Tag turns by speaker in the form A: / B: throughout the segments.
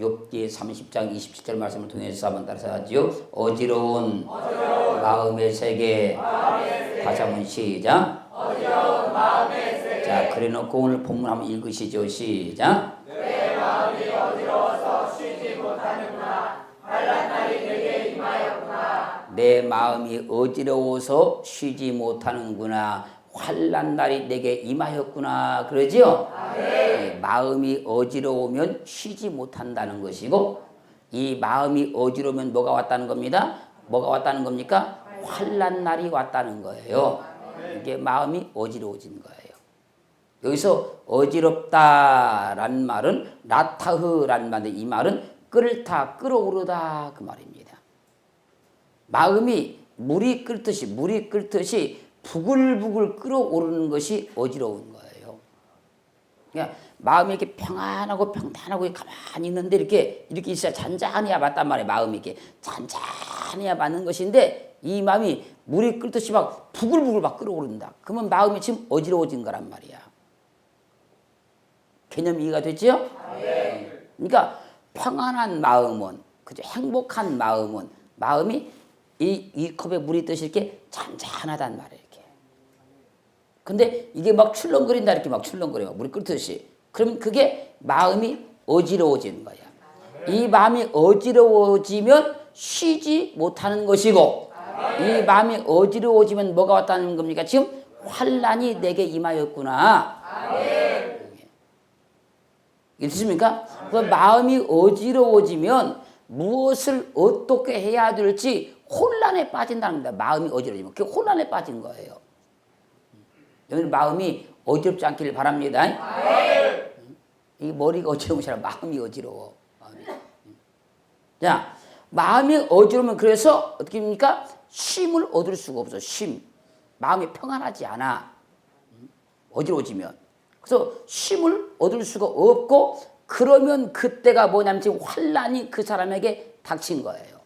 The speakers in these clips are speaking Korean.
A: 욥기 30장 27절 말씀을 통해서 한번 따라서 하지요. 어지러운 마음의 세계. 다시 한번 시작.
B: 어지러운 마음의 세계.
A: 자, 그래놓고 오늘 본문 한번 읽으시죠. 시작.
B: 내 마음이 어지러워서 쉬지 못하는구나. 환난 날이 내게 임하였구나.
A: 내 마음이 어지러워서 쉬지 못하는구나. 환난 날이 내게 임하였구나. 그러지요? 네, 마음이 어지러우면 쉬지 못한다는 것이고, 이 마음이 어지러우면 뭐가 왔다는 겁니다. 뭐가 왔다는 겁니까? 환난 날이 왔다는 거예요. 이게 마음이 어지러워진 거예요. 여기서 어지럽다라는 말은 라타흐라는 말인데, 이 말은 끓다, 끓어오르다 그 말입니다. 마음이 물이 끓듯이 부글부글 끓어오르는 것이 어지러운 거예요. 그러니까 마음이 이렇게 평안하고 평탄하고 가만히 있는데 이렇게 있어야 잔잔해야 맞단 말이에요. 마음이 이렇게 잔잔해야 맞는 것인데, 이 마음이 물이 끓듯이 막 부글부글 막 끓어오른다. 그러면 마음이 지금 어지러워진 거란 말이야. 개념 이해가 됐죠? 그러니까 평안한 마음은, 그죠? 행복한 마음이 이 컵에 물이 있듯이 이렇게 잔잔하단 말이에요. 이렇게. 근데 이게 막 출렁거린다, 이렇게 막 출렁거려. 물이 끓듯이. 그러면 그게 마음이 어지러워지는 거야. 이 마음이 어지러워지면 쉬지 못하는 것이고, 이 마음이 어지러워지면 뭐가 왔다는 겁니까? 지금 환난이 내게 임하였구나. 있으십니까? 그 마음이 어지러워지면 무엇을 어떻게 해야 될지 혼란에 빠진다는 겁니다. 마음이 어지러워지면. 그게 혼란에 빠진 거예요. 여러분 마음이 어지럽지 않기를 바랍니다. 이 머리가 어지러운 사람 마음이 어지러워. 자, 마음이 어지러우면 그래서 어떻게 합니까? 쉼을 얻을 수가 없어. 쉼. 마음이 평안하지 않아. 어지러워지면. 그래서 쉼을 얻을 수가 없고, 그러면 그때가 뭐냐면 지금 환난이 그 사람에게 닥친 거예요.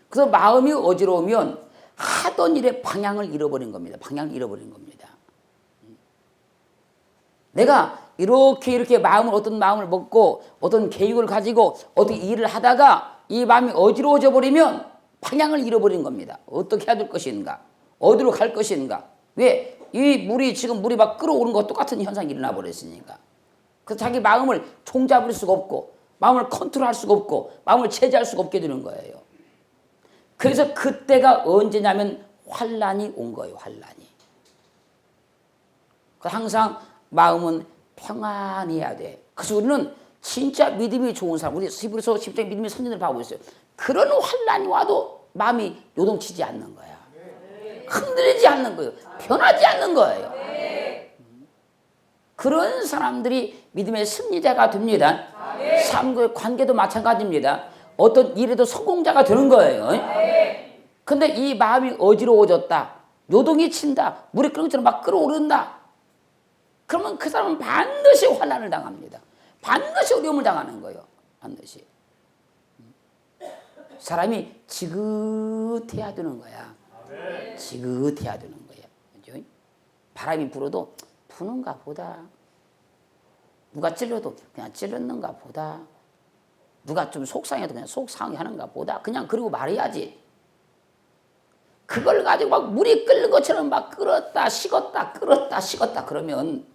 A: 그래서 마음이 어지러우면 하던 일의 방향을 잃어버린 겁니다. 내가 이렇게 어떤 마음을 먹고 어떤 계획을 가지고 어떤 일을 하다가 이 마음이 어지러워져 버리면 방향을 잃어버린 겁니다. 어떻게 해야 될 것인가? 어디로 갈 것인가? 왜? 지금 물이 막 끓어오는 것과 똑같은 현상이 일어나 버렸으니까. 그래서 자기 마음을 총잡을 수가 없고, 마음을 컨트롤할 수가 없고, 마음을 제재할 수가 없게 되는 거예요. 그래서 그때가 언제냐면 환난이 온 거예요. 환난이. 항상 마음은 평안해야 돼. 그래서 우리는 진짜 믿음이 좋은 사람, 우리 히브리서 10장 믿음의 선진을 봐보고 있어요. 그런 환난이 와도 마음이 요동치지 않는 거야. 흔들리지 않는 거예요. 변하지 않는 거예요. 그런 사람들이 믿음의 승리자가 됩니다. 삶과의 관계도 마찬가지입니다. 어떤 일에도 성공자가 되는 거예요. 근데 이 마음이 어지러워졌다, 요동이 친다, 물이 끓는 것처럼 막 끓어오른다, 그러면 그 사람은 반드시 환난을 당합니다. 반드시 어려움을 당하는 거예요. 반드시. 사람이 지긋해야 되는 거야. 지긋해야 되는 거예요. 그죠? 바람이 불어도 부는가 보다. 누가 찔러도 그냥 찔렀는가 보다. 누가 좀 속상해도 그냥 속상해하는가 보다. 그냥 그러고 말해야지. 그걸 가지고 막 물이 끓는 것처럼 막 끓었다 식었다 끓었다 식었다 그러면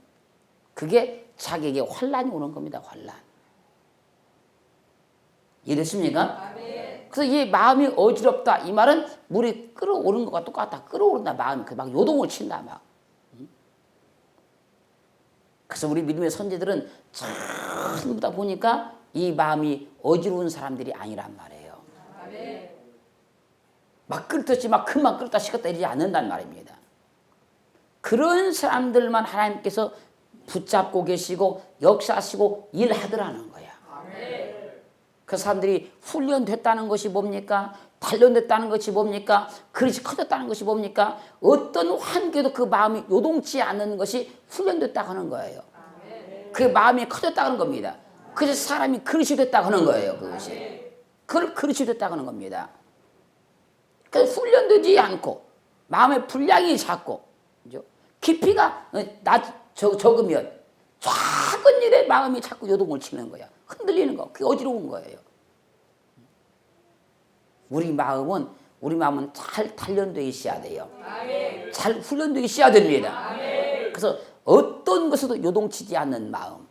A: 그게 자기에게 환난이 오는 겁니다. 환난. 이해됐습니까? 그래서 이 마음이 어지럽다, 이 말은 물이 끓어오르는 것과 똑같다. 끓어오른다. 마음이 막 요동을 친다. 막. 그래서 우리 믿음의 선지들은 전부 다 보니까 이 마음이 어지러운 사람들이 아니란 말이에요. 막 끓듯이 막 금방 끓었다 식었다 이러지 않는단 말입니다. 그런 사람들만 하나님께서 붙잡고 계시고 역사하시고 일하더라는 거야. 그 사람들이 훈련됐다는 것이 뭡니까? 단련됐다는 것이 뭡니까? 그릇이 커졌다는 것이 뭡니까? 어떤 환경에도 그 마음이 요동치 않는 것이 훈련됐다 하는 거예요. 그 마음이 커졌다 하는 겁니다. 그래서 사람이 그릇이 됐다 하는 거예요. 그것이. 그걸 그릇이 됐다 하는 겁니다. 그래서 훈련되지 않고 마음의 분량이 작고, 그죠? 깊이가 적으면 쫙 마음이 자꾸 요동을 치는 거야. 흔들리는 거. 그게 어지러운 거예요. 우리 마음은 잘 단련되어 있어야 돼요. 잘 훈련되어 있어야 됩니다. 그래서 어떤 것에도 요동치지 않는 마음.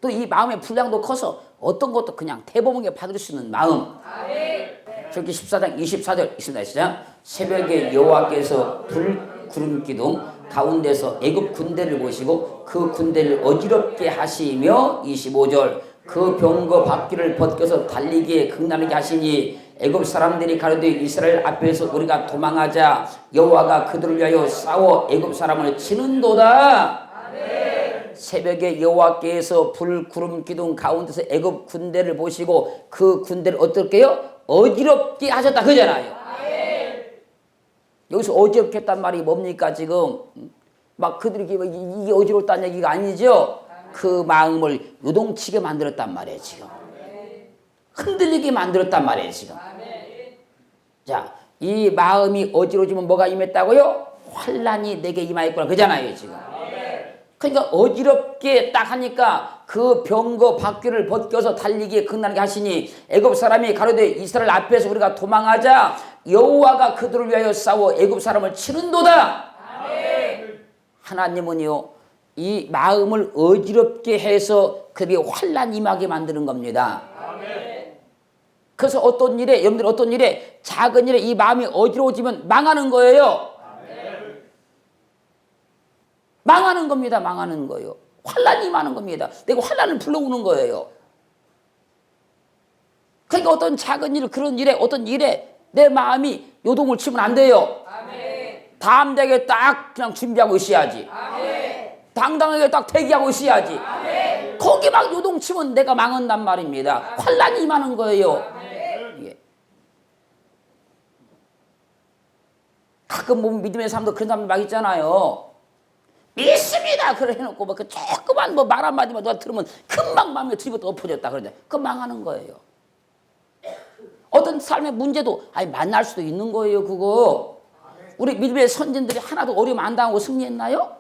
A: 또 이 마음의 분량도 커서 어떤 것도 그냥 대범하게 받을 수 있는 마음. 저기 14장 24절 있습니다. 시작. 새벽에 여호와께서 불 구름 기둥 가운데서 애굽 군대를 보시고 그 군대를 어지럽게 하시며 25절 그 병거 바퀴를 벗겨서 달리기에 극나게 하시니 애굽 사람들이 가로되 이스라엘 앞에서 우리가 도망하자 여호와가 그들을 위하여 싸워 애굽 사람을 치는도다. 새벽에 여호와께서 불 구름 기둥 가운데서 애굽 군대를 보시고 그 군대를 어떻게요? 어지럽게 하셨다 그잖아요. 여기서 어지럽게 했단 말이 뭡니까 지금? 막 그들이 이게 어지럽다는 얘기가 아니죠. 그 마음을 요동치게 만들었단 말이에요 지금. 흔들리게 만들었단 말이에요 지금. 자, 이 마음이 어지러지면 뭐가 임했다고요? 환란이 내게 임하였구나 그잖아요 지금. 그러니까 어지럽게 딱 하니까 그 병거 바퀴를 벗겨서 달리기에 극나게 하시니 애굽 사람이 가로되 이스라엘 앞에서 우리가 도망하자 여호와가 그들을 위하여 싸워 애굽 사람을 치는도다. 하나님은요 이 마음을 어지럽게 해서 그들이 환란 임하게 만드는 겁니다. 그래서 어떤 일에 여러분들 어떤 일에 작은 일에 이 마음이 어지러워지면 망하는 거예요. 망하는 겁니다. 망하는 거예요. 환란이 임하는 겁니다. 내가 환란을 불러오는 거예요. 그러니까 어떤 작은 일 그런 일에 어떤 일에 내 마음이 요동을 치면 안 돼요. 담대하게 딱 그냥 준비하고 있어야지. 당당하게 딱 대기하고 있어야지. 거기 막 요동치면 내가 망한단 말입니다. 환란이 임하는 거예요. 예. 가끔 보면 믿음의 사람도 그런 사람들 막 있잖아요. 믿습니다. 그래 해놓고 뭐 그 조그만 뭐 말 한마디만 누가 들으면 금방 마음에 들이부터 엎어졌다 그러는데 그 망하는 거예요. 어떤 삶의 문제도 만날 수도 있는 거예요. 그거 우리 믿음의 선진들이 하나도 어려움 안 당하고 승리했나요?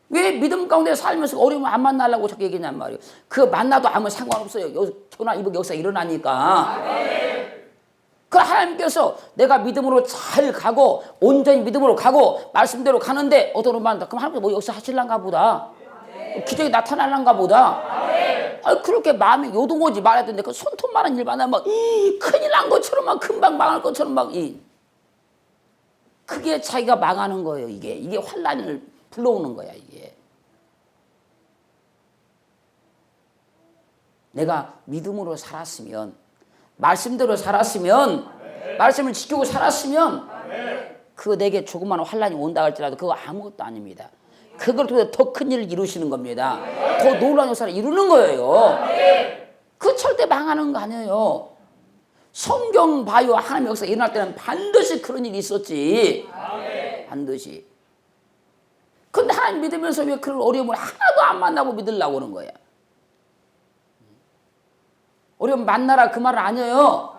A: 왜 믿음 가운데 살면서 어려움을 안 만나려고 자꾸 얘기했냔 말이에요. 그 만나도 아무 상관없어요. 전화 이복 역사 일어나니까. 그 하나님께서 내가 믿음으로 잘 가고 온전히 믿음으로 가고 말씀대로 가는데 어떤 놈 만난다. 그럼 하나님께서 뭐 역사 하실란가 보다. 기적이 나타날란가 보다. 그렇게 마음이 요동하지 말아야 되는데 그 손톱 많은 일 만나면 막 큰일 난 것처럼 막 금방 망할 것처럼 막 그게 자기가 망하는 거예요. 이게 환란을 불러오는 거야 이게. 내가 믿음으로 살았으면 말씀대로 살았으면 말씀을 지키고 살았으면 그 내게 조그마한 환란이 온다 할지라도 그거 아무것도 아닙니다. 그걸 통해 더 큰 일을 이루시는 겁니다. 더 놀라운 역사를 이루는 거예요. 그 절대 망하는 거 아니에요. 성경 봐요. 하나님의 역사가 일어날 때는 반드시 그런 일이 있었지. 반드시. 근데 하나님 믿으면서 왜 그런 어려움을 하나도 안 만나고 믿으려고 그러는 거야. 어려움 만나라 그 말은 아니에요.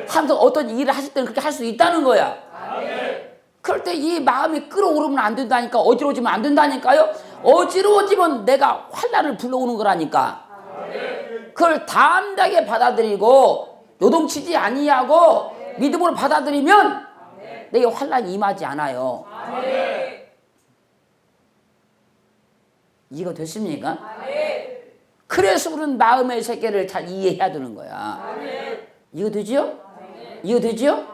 A: 하면서 어떤 일을 하실 때는 그렇게 할 수 있다는 거야. 그럴 때 이 마음이 끌어오르면 안 된다니까. 어지러워지면 안 된다니까요. 어지러워지면 내가 환란을 불러오는 거라니까. 그걸 담대하게 받아들이고 요동치지 아니하고 믿음으로 받아들이면 내게 환란이 임하지 않아요. 이거 됐습니까? 그래서 우리는 마음의 세계를 잘 이해해야 되는 거야. 이거 되죠? 이거 되죠?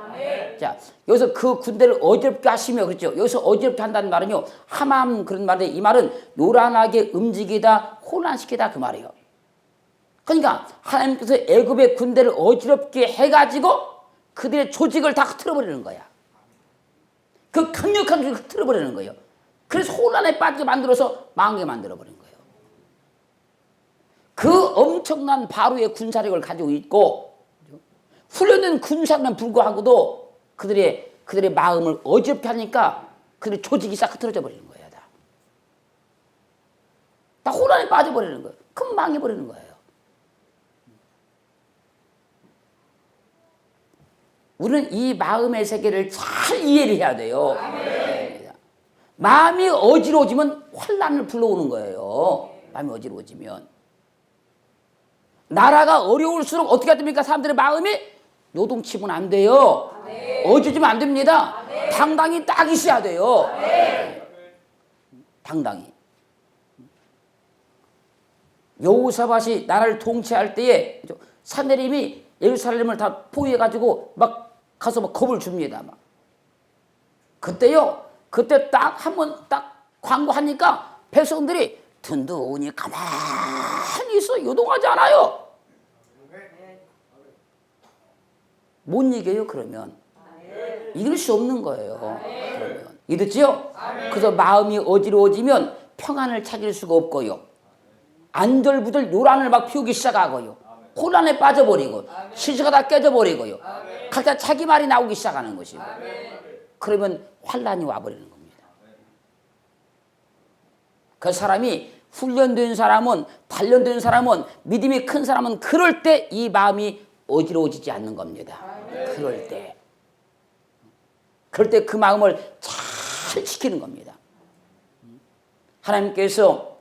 A: 자, 여기서 그 군대를 어지럽게 하시며 그렇죠? 여기서 어지럽게 한다는 말은요. 하맘 그런 말인데 이 말은 요란하게 움직이다 혼란시키다 그 말이에요. 그러니까 하나님께서 애굽의 군대를 어지럽게 해가지고 그들의 조직을 다 흐트러버리는 거야. 그 강력한 조직을 흐트러버리는 거예요. 그래서 혼란에 빠지게 만들어서 망하게 만들어버린 거예요. 그 엄청난 바로의 군사력을 가지고 있고 훈련된 군사력에 불구하고도 그들의 마음을 어지럽게 하니까 그들의 조직이 싹 흐트러져 버리는 거예요. 다 혼란에 빠져버리는 거예요. 그럼 망해버리는 거예요. 우리는 이 마음의 세계를 잘 이해를 해야 돼요. 마음이 어지러워지면 환란을 불러오는 거예요. 마음이 어지러워지면. 나라가 어려울수록 어떻게 해야 됩니까? 사람들의 마음이 요동치면 안 돼요. 어지러지면 안 됩니다. 당당히 딱 있어야 돼요. 당당히. 여호사밧이 나라를 통치할 때에 산헤립이 예루살렘을 다 포위해가지고 막 가서 막 겁을 줍니다. 막. 그때요. 그때 딱 한 번 딱 광고하니까 백성들이 든든히 가만히 있어. 요동하지 않아요. 못 이겨요. 그러면 이길 수 없는 거예요. 그러면 이랬지요? 그래서 마음이 어지러워지면 평안을 찾을 수가 없고요. 안절부절 요란을 막 피우기 시작하고요. 혼란에 빠져버리고 실수가 다 깨져버리고요. 각자 자기 말이 나오기 시작하는 것이고. 그러면 환란이 와버리는 겁니다. 그 사람이 훈련된 사람은, 단련된 사람은, 믿음이 큰 사람은 그럴 때 이 마음이 어지러워지지 않는 겁니다. 그럴 때. 그럴 때 그 마음을 잘 지키는 겁니다. 하나님께서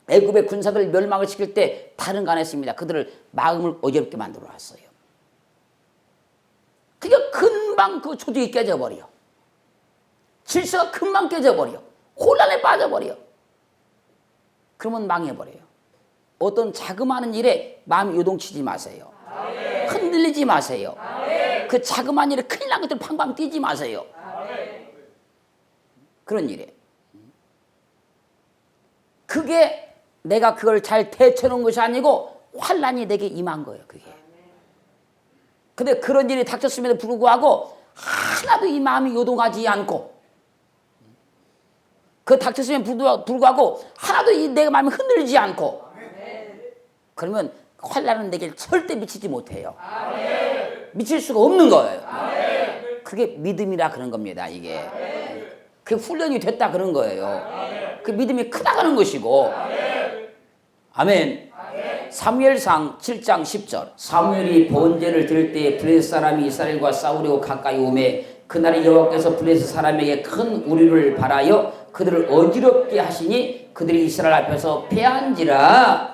A: 애굽의 군사들 멸망을 시킬 때 다른 거 안 했습니다. 그들을 마음을 어지럽게 만들어 놨어요. 그게 금방 그 조직이 깨져버려. 질서가 금방 깨져버려. 혼란에 빠져버려. 그러면 망해버려요. 어떤 자그마한 일에 마음이 요동치지 마세요. 흔들리지 마세요. 그 자그마한 일에 큰일 난 것들 팡팡 뛰지 마세요. 그런 일에. 그게 내가 그걸 잘 대처하는 것이 아니고 환란이 내게 임한 거예요. 그게. 근데 그런 일이 닥쳤음에도 불구하고 하나도 이 마음이 요동하지 않고 그 닥쳤음에도 불구하고 하나도 내 마음이 흔들리지 않고 그러면 환란은 내게 절대 미치지 못해요. 미칠 수가 없는 거예요. 그게 믿음이라 그런 겁니다. 이게. 그게 훈련이 됐다 그런 거예요. 그 믿음이 크다 그런 것이고. 아멘. 사무엘상 7장 10절. 사무엘이 번제를 드릴 때에 블레셋 사람이 이스라엘과 싸우려고 가까이 오매 그날에 여호와께서 블레셋 사람에게 큰 우리를 발하여 그들을 어지럽게 하시니 그들이 이스라엘 앞에서 패한지라.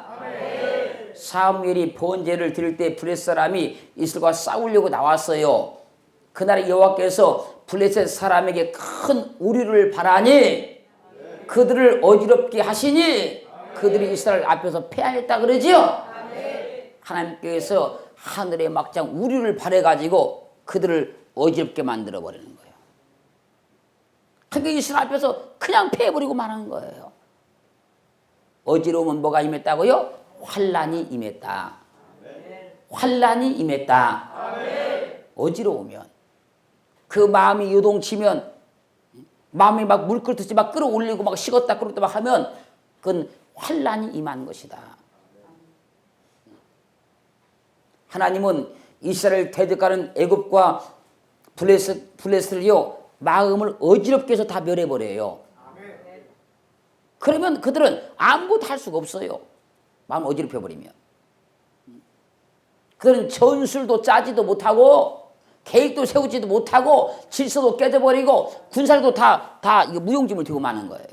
A: 사무엘이 번제를 드릴 때 블레셋 사람이 이스라엘과 싸우려고 나왔어요. 그날에 여호와께서 블레셋 사람에게 큰 우리를 발하니 그들을 어지럽게 하시니 그들이 이스라엘 앞에서 패하였다 그러지요. 하나님께서 하늘에 막장 우리를 발해가지고 그들을 어지럽게 만들어버리는 거예요. 그게 이스라엘 앞에서 그냥 패해버리고 말하는 거예요. 어지러우면 뭐가 임했다고요? 환란이 임했다. 환란이 임했다. 어지러우면 그 마음이 요동치면 마음이 막 물 끓듯이 막 끌어올리고 막 식었다 끌었다 막 하면 그건 환란이 임한 것이다. 하나님은 이스라엘 대적하는 애굽과 블레셋을요 마음을 어지럽게 해서 다 멸해버려요. 그러면 그들은 아무것도 할 수가 없어요. 마음 어지럽혀버리면. 그들은 전술도 짜지도 못하고 계획도 세우지도 못하고 질서도 깨져버리고 군사도 다 이거 무용지물 되고 마는 거예요.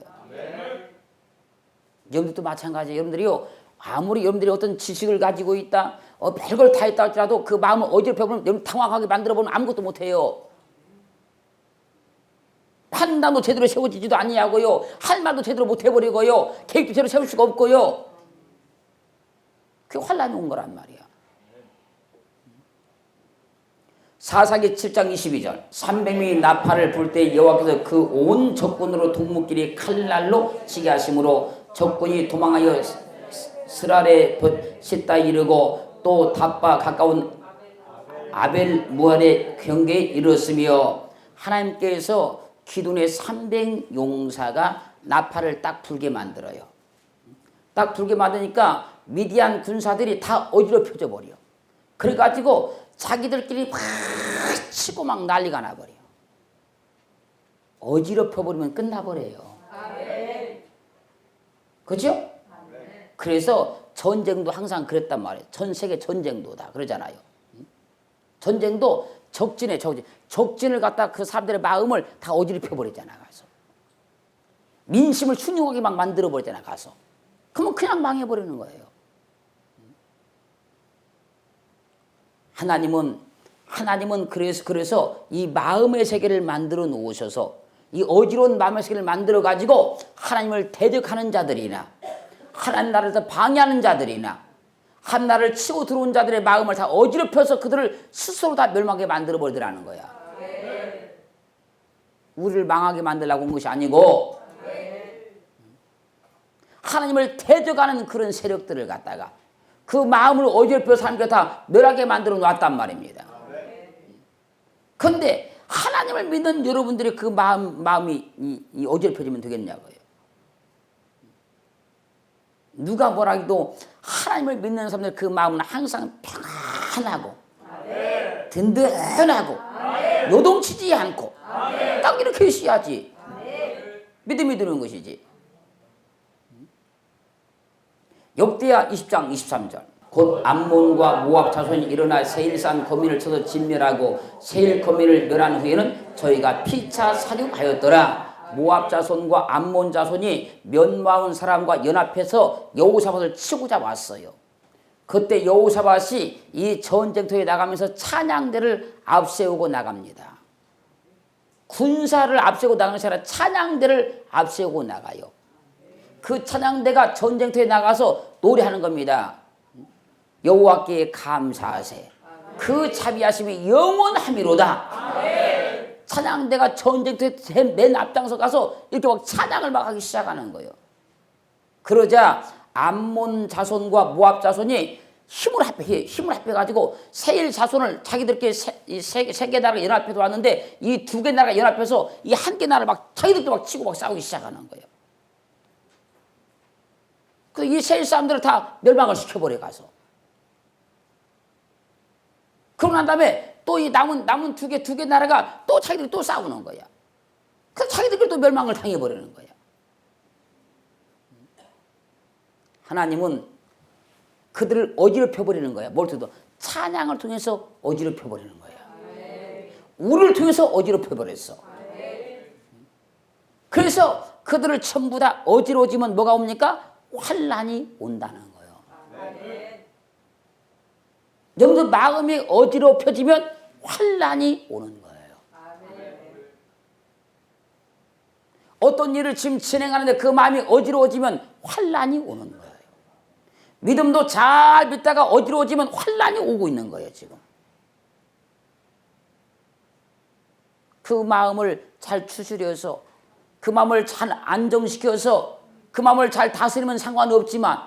A: 여러분들도 마찬가지예요. 여러분들이요 아무리 여러분들이 어떤 지식을 가지고 있다 별걸 다 했다 할지라도 그 마음을 어지럽혀버리면 여러분 당황하게 만들어버리면 아무것도 못해요. 판단도 제대로 세워지지도 아니하고요. 할 말도 제대로 못해버리고요. 계획도 제대로 세울 수가 없고요. 그게 환란이 온 거란 말이야. 사사기 7장 22절 300명이 나팔을 불 때 여호와께서 그 온 적군으로 동무끼리 칼날로 치게 하심으로 적군이 도망하여 스랄에 싣다 이르고 또 답바 가까운 아벨 무알의 경계에 이르렀으며 하나님께서 기돈의 300용사가 나팔을 딱 불게 만들어요. 딱 불게 만드니까 미디안 군사들이 다 어지럽혀져 버려. 그래가지고 자기들끼리 막 치고 막 난리가 나버려. 어지럽혀버리면 끝나버려요. 그렇죠? 그래서 전쟁도 항상 그랬단 말이에요. 전 세계 전쟁도 다 그러잖아요. 전쟁도 적진에 적진을 갖다 그 사람들의 마음을 다 어지럽혀버리잖아. 가서 민심을 흉흉하게 막 만들어버리잖아 가서. 그러면 그냥 망해버리는 거예요. 하나님은 그래서 이 마음의 세계를 만들어 놓으셔서 이 어지러운 마음의 세계를 만들어 가지고 하나님을 대적하는 자들이나 하나님 나라에서 방해하는 자들이나 하나님 나라를 치고 들어온 자들의 마음을 다 어지럽혀서 그들을 스스로 다 멸망하게 만들어 버리더라는 거야. 우리를 망하게 만들려고 온 것이 아니고 하나님을 대적하는 그런 세력들을 갖다가 그 마음을 어지럽혀서 하나님께 다 멸하게 만들어 놨단 말입니다. 그런데 하나님을 믿는 여러분들이 그 마음이 어지럽혀지면 되겠냐고요. 누가 뭐라 해도 하나님을 믿는 사람들 그 마음은 항상 평안하고 든든하고 요동치지 않고 딱 이렇게 있어야지 믿음이 드는 것이지. 역대하 20장 23절 곧 암몬과 모압 자손이 일어나 세일산 거민을 쳐서 진멸하고 세일 거민을 멸한 후에는 저희가 피차 사륙하였더라. 모압 자손과 암몬 자손이 멸망한 사람과 연합해서 여호사밧을 치고자 왔어요. 그때 여호사밧이 이 전쟁터에 나가면서 찬양대를 앞세우고 나갑니다. 군사를 앞세우고 나가는 것이 아니라 찬양대를 앞세우고 나가요. 그 찬양대가 전쟁터에 나가서 노래하는 겁니다. 여호와께 감사하세. 그 자비하심이 영원하미로다. 찬양대가 전쟁터에 맨 앞장서 가서 이렇게 막 찬양을 막 하기 시작하는 거예요. 그러자 암몬 자손과 모압 자손이 힘을 합해가지고 세일 자손을 자기들끼리 세 개 나라가 연합해서 왔는데 이 두 개 나라가 연합해서 이 한 개 나라를 막 자기들끼리 막 치고 막 싸우기 시작하는 거예요. 이 세일 사람들을 다 멸망을 시켜버려 가서. 그러고 난 다음에 또 이 남은 두 개 나라가 또 자기들이 또 싸우는 거야. 그래서 자기들끼리 또 멸망을 당해버리는 거야. 하나님은 그들을 어지럽혀버리는 거야. 뭘 통해서? 찬양을 통해서 어지럽혀버리는 거야. 우리를 통해서 어지럽혀버렸어. 그래서 그들을 전부 다 어지러워지면 뭐가 옵니까? 환난이 온다는 거예요. 여러분들 마음이 어지럽혀지면 환난이 오는 거예요. 어떤 일을 지금 진행하는데 그 마음이 어지러워지면 환난이 오는 거예요. 믿음도 잘 믿다가 어지러워지면 환난이 오고 있는 거예요. 지금 그 마음을 잘 추스려서 그 마음을 잘 안정시켜서 그 마음을 잘 다스리면 상관없지만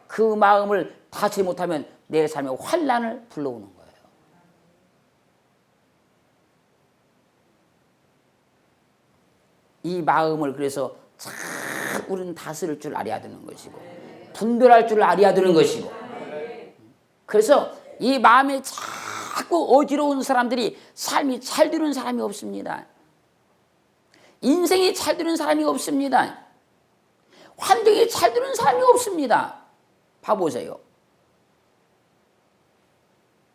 A: 그 마음을 다스리지 못하면 내 삶에 환난을 불러오는 거예요. 이 마음을 그래서 잘 우리는 다스릴 줄 알아야 되는 것이고 분별할 줄 알아야 되는 것이고 그래서 이 마음이 자꾸 어지러운 사람들이 삶이 잘 되는 사람이 없습니다. 인생이 잘 되는 사람이 없습니다. 환경이 잘 되는 사람이 없습니다. 봐보세요.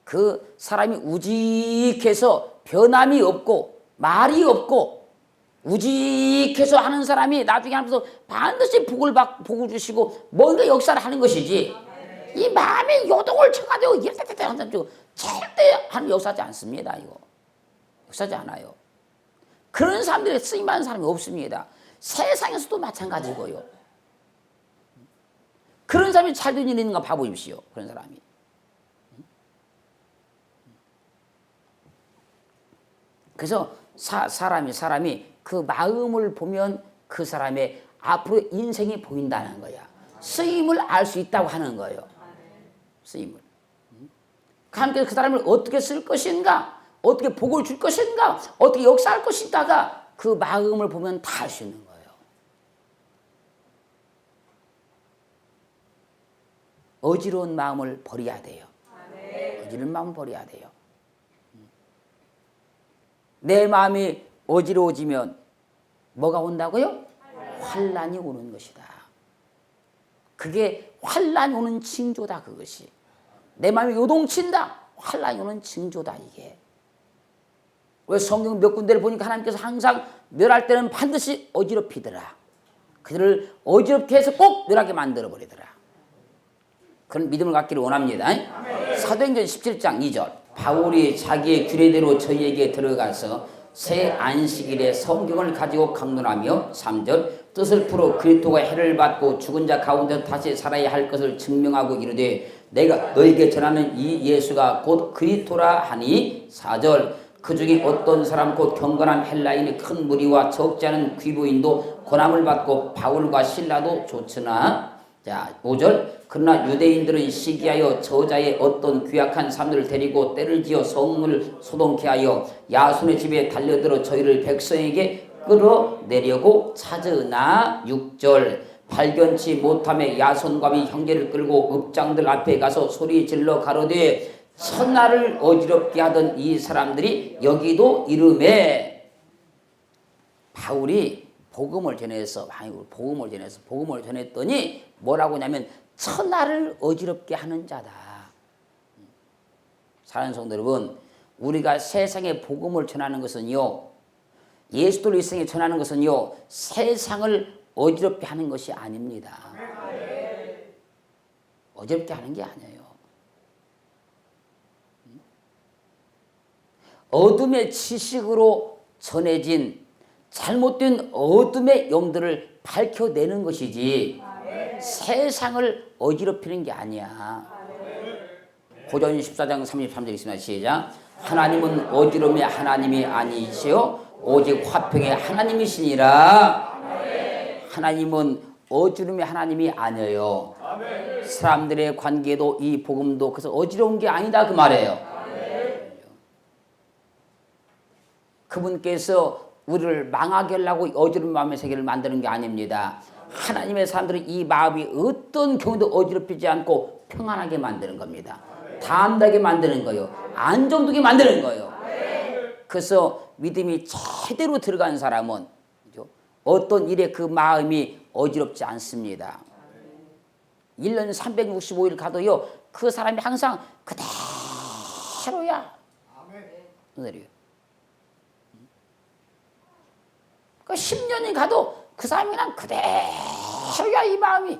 A: 그 사람이 우직해서 변함이 없고 말이 없고 우직해서 하는 사람이 나중에 하면서 반드시 복을 주시고 뭔가 역사를 하는 것이지 이 마음에 요동을 쳐가지고 이렇게 한다고 절대 하는 역사하지 않습니다. 이거 역사하지 않아요. 그런 사람들이 쓰임받는 사람이 없습니다. 세상에서도 마찬가지고요. 그런 사람이 잘 된 일이 있는가 봐보십시오. 그런 사람이. 그래서 사람이 그 마음을 보면 그 사람의 앞으로 인생이 보인다는 거야. 쓰임을 알 수 있다고 하는 거예요. 쓰임을. 하나님께서 그 사람을 어떻게 쓸 것인가, 어떻게 복을 줄 것인가, 어떻게 역사할 것인가가 그 마음을 보면 다 알 수 있는 거예요. 어지러운 마음을 버려야 돼요. 어지러운 마음을 버려야 돼요. 내 마음이 어지러워지면 뭐가 온다고요? 환난이 오는 것이다. 그게 환난이 오는 징조다. 그것이 내 마음이 요동친다. 환난이 오는 징조다. 이게 왜 성경 몇 군데를 보니까 하나님께서 항상 멸할 때는 반드시 어지럽히더라. 그들을 어지럽게 해서 꼭 멸하게 만들어버리더라. 그런 믿음을 갖기를 원합니다. 사도행전 17장 2절 바울이 자기의 규례대로 저희에게 들어가서 새 안식일에 성경을 가지고 강론하며 3절 뜻을 풀어 그리스도가 해를 받고 죽은 자 가운데 다시 살아야 할 것을 증명하고 이르되 내가 너에게 전하는 이 예수가 곧 그리스도라 하니 4절 그 중에 어떤 사람 곧 경건한 헬라인의 큰 무리와 적지 않은 귀부인도 고난을 받고 바울과 실라도 좋으나 자 5절 그러나 유대인들은 시기하여 저자의 어떤 귀약한 사람들을 데리고 때를 지어 성을 소동케 하여 야손의 집에 달려들어 저희를 백성에게 끌어내려고 찾으나 6절 발견치 못함에 야손과 및 형제를 끌고 읍장들 앞에 가서 소리 질러 가로되 첫날을 어지럽게 하던 이 사람들이 여기도 이름에 바울이 복음을 전했더니 뭐라고 하냐면 첫날을 어지럽게 하는 자다. 사랑하는 성도 여러분, 우리가 세상에 복음을 전하는 것은요, 예수를 이 세상에 전하는 것은요, 세상을 어지럽게 하는 것이 아닙니다. 어지럽게 하는 게 아니에요. 어둠의 지식으로 전해진 잘못된 어둠의 영들을 밝혀내는 것이지 세상을 어지럽히는 게 아니야. 고전 14장 33절 있습니다. 시작. 하나님은 어지러움의 하나님이 아니시요 오직 화평의 하나님이시니라. 하나님은 어지러움의 하나님이 아니에요. 사람들의 관계도 이 복음도 그래서 어지러운 게 아니다 그 말이에요. 그분께서 우리를 망하게 하려고 어지러운 마음의 세계를 만드는 게 아닙니다. 하나님의 사람들은 이 마음이 어떤 경우도 어지럽히지 않고 평안하게 만드는 겁니다. 담대하게 만드는 거예요. 안정되게 만드는 거예요. 그래서 믿음이 제대로 들어간 사람은 어떤 일에 그 마음이 어지럽지 않습니다. 1년 365일 가도요, 그 사람이 항상 그대로야. 그대로요. 10년이 가도 그 사람이 그냥 그대로야 이 마음이.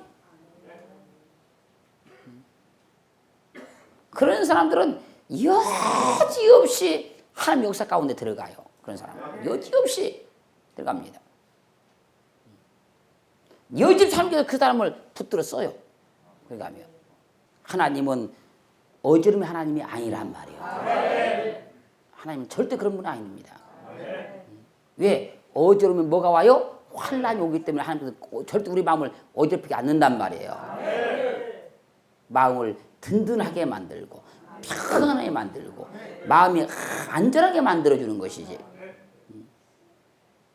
A: 그런 사람들은 여지없이 하나님 역사 가운데 들어가요. 그런 사람은 여지없이 들어갑니다. 여지없이 하나님께서 그 사람을 붙들어 써요. 그러니까 하나님은 어지러움의 하나님이 아니란 말이에요. 하나님은 절대 그런 분이 아닙니다. 왜? 어지러우면 뭐가 와요? 환란이 오기 때문에 하나님께서 절대 우리 마음을 어지럽히지 않는단 말이에요. 마음을 든든하게 만들고 편안하게 만들고 마음이 안전하게 만들어주는 것이지.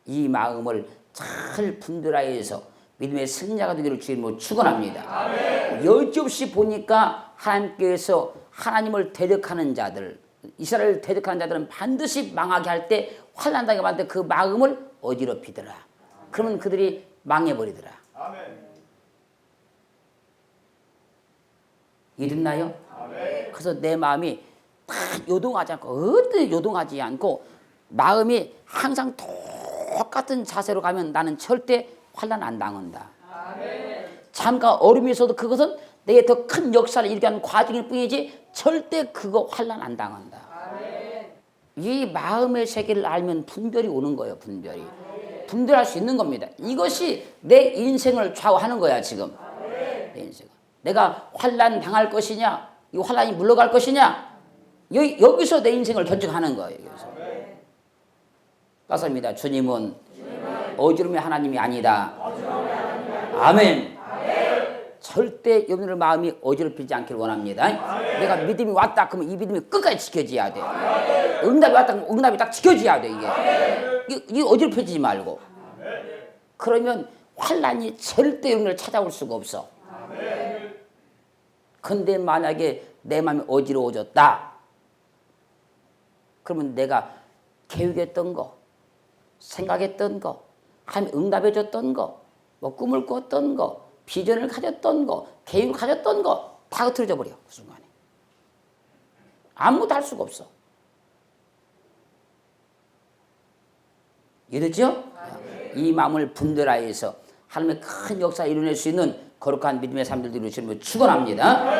A: 이 마음을 잘 분별하여서 믿음의 승리자가 되기를 주님으로 축원합니다. 여지없이 보니까 하나님께서 하나님을 대적하는 자들, 이스라엘을 대적하는 자들은 반드시 망하게 할 때 환난당하게 만들 때 그 마음을 어지럽히더라. 그러면 그들이 망해버리더라. 이랬나요? 그래서 내 마음이 다 요동하지 않고 어디 요동하지 않고 마음이 항상 똑같은 자세로 가면 나는 절대 환난 안 당한다. 잠깐 어려움이 있어도 그것은 내게 더 큰 역사를 일으키는 하는 과정일 뿐이지 절대 그거 환난 안 당한다. 이 마음의 세계를 알면 분별이 오는 거예요. 분별할 수 있는 겁니다. 이것이 내 인생을 좌우하는 거야 지금. 내 인생. 내가 환난 당할 것이냐, 이 환난이 물러갈 것이냐, 여기서 내 인생을 결정하는 거예요. 여기서. 맞습니다. 주님은 어지러움의 하나님이 아니다. 아멘. 절대 여러분들 마음이 어지럽히지 않기를 원합니다. 내가 믿음이 왔다 그러면 이 믿음이 끝까지 지켜져야 돼. 응답이 왔다 그러면 응답이 딱 지켜져야 돼. 이게 어지럽혀지지 말고. 그러면 환난이 절대 여러분을 찾아올 수가 없어. 근데 만약에 내 마음이 어지러워졌다. 그러면 내가 계획했던 거, 생각했던 거, 하나님 응답해줬던 거, 뭐 꿈을 꿨던 거, 비전을 가졌던 거, 계획을 가졌던 거 다 흐트러져 버려. 그 순간에. 아무것도 할 수가 없어. 이해됐죠? 이 마음을 분별하여서 하나님의 큰 역사 이뤄낼 수 있는 거룩한 믿음의 삶들 이루시는 걸 축원합니다.